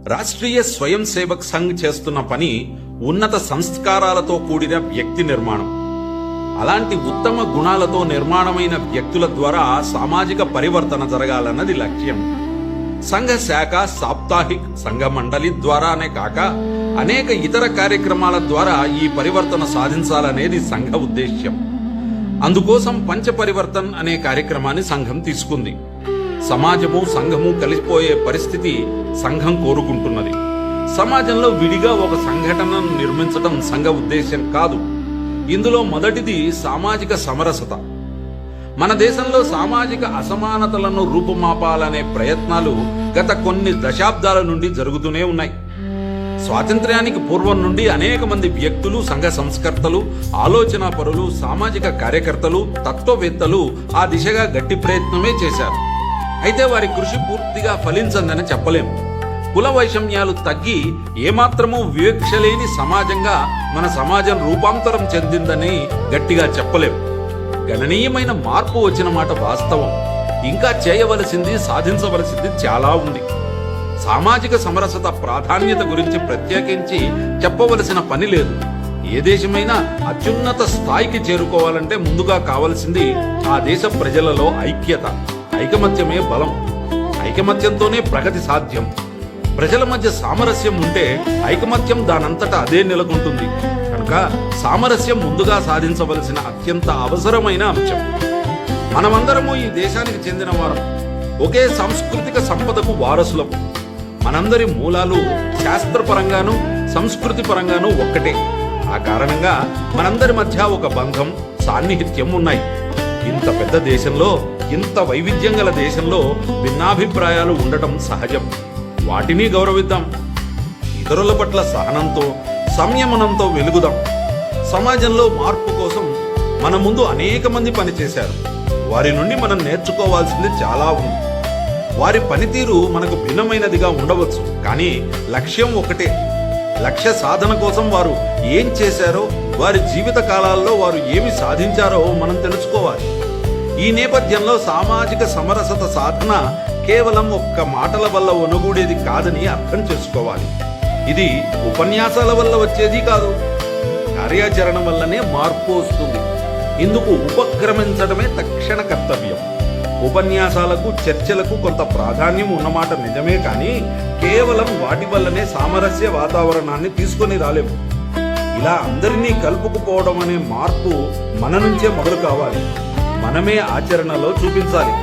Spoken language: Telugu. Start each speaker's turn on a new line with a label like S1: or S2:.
S1: రాష్ట్రీయ స్వయం సేవక్ సంఘ్ చేస్తున్న పని ఉన్నత సంస్కారాలతో కూడిన వ్యక్తి నిర్మాణం. అలాంటి ఉత్తమ గుణాలతో నిర్మాణమైన వ్యక్తుల ద్వారా సామాజిక పరివర్తన జరగాలన్నది లక్ష్యం. సంఘ శాఖ, సాప్తాహిక్, సంఘ మండలి ద్వారానే కాక అనేక ఇతర కార్యక్రమాల ద్వారా ఈ పరివర్తన సాధించాలనేది సంఘ ఉద్దేశ్యం. అందుకోసం పంచ పరివర్తన్ అనే కార్యక్రమాన్ని సంఘం తీసుకుంది. సమాజము, సంఘము కలిసిపోయే పరిస్థితి సంఘం కోరుకుంటున్నది. సమాజంలో విడిగా ఒక సంఘటనను నిర్మించడం సంఘ ఉద్దేశ్యం కాదు. ఇందులో మొదటిది సామాజిక సమరసత. మన దేశంలో సామాజిక అసమానతలను రూపుమాపాలనే ప్రయత్నాలు గత కొన్ని దశాబ్దాల నుండి జరుగుతూనే ఉన్నాయి. స్వాతంత్ర్యానికి పూర్వం నుండి అనేక మంది వ్యక్తులు, సంఘ సంస్కర్తలు, ఆలోచనా పరులు, సామాజిక కార్యకర్తలు, తత్వవేత్తలు ఆ దిశగా గట్టి ప్రయత్నమే చేశారు. అయితే వారి కృషి పూర్తిగా ఫలించందని చెప్పలేం. కుల వైషమ్యాలు తగ్గి ఏమాత్రమూ వివక్ష లేని సమాజంగా మన సమాజం రూపాంతరం చెందిందని గట్టిగా చెప్పలేం. గణనీయమైన మార్పు వచ్చిన మాట వాస్తవం. ఇంకా చేయవలసింది, సాధించవలసింది చాలా ఉంది. సామాజిక సమరసత ప్రాధాన్యత గురించి ప్రత్యేకించి చెప్పవలసిన పని లేదు. ఏ దేశమైనా అత్యున్నత స్థాయికి చేరుకోవాలంటే ముందుగా కావలసింది ఆ దేశ ప్రజలలో ఐక్యత. ఐకమత్యమే బలం. ఐకమత్యంతోనే ప్రగతి సాధ్యం. ప్రజల మధ్య సామరస్యం ఉంటే ఐకమత్యం దానంతటా అదే నెలకొంటుంది. కనుక సామరస్యం ముందుగా సాధించవలసిన అత్యంత అవసరమైన అంశం. మనమందరము ఈ దేశానికి చెందిన వారం. ఒకే సాంస్కృతిక సంపదకు వారసులం. మనందరి మూలాలు శాస్త్రపరంగాను సంస్కృతి పరంగాను ఒక్కటే. ఆ కారణంగా మనందరి మధ్య ఒక బంధం, సాన్నిహిత్యం ఉన్నాయి. ఇంత పెద్ద దేశంలో, ఇంత వైవిధ్యం గల దేశంలో భిన్నాభిప్రాయాలు ఉండటం సహజం. వాటిని గౌరవిద్దాం. ఇతరుల పట్ల సహనంతో, సంయమనంతో వెలుగుదాం. సమాజంలో మార్పు కోసం మన ముందు అనేక మంది పనిచేశారు. వారి నుండి మనం నేర్చుకోవాల్సింది చాలా ఉంది. వారి పనితీరు మనకు భిన్నమైనదిగా ఉండవచ్చు, కానీ లక్ష్యం ఒకటే. లక్ష్య సాధన కోసం వారు ఏం చేశారో, వారి జీవిత కాలాల్లో వారు ఏమి సాధించారో మనం తెలుసుకోవాలి. ఈ నేపథ్యంలో సామాజిక సమరసత సాధన కేవలం ఒక్క మాటల వల్ల ఒనుగూడేది కాదని అర్థం చేసుకోవాలి. ఇది ఉపన్యాసాల వల్ల వచ్చేది కాదు. కార్యాచరణ వల్లనే మార్పు వస్తుంది. ఇందుకు ఉపక్రమించడమే తక్షణ కర్తవ్యం. ఉపన్యాసాలకు, చర్చలకు కొంత ప్రాధాన్యం ఉన్నమాట నిజమే, కానీ కేవలం వాటి వల్లనే సామరస్య వాతావరణాన్ని తీసుకొని రాలేము. ఇలా అందరినీ కలుపుకుపోవడం అనే మార్పు మన నుంచే మొదలు కావాలి. మనమే ఆచరణలో చూపించాలి.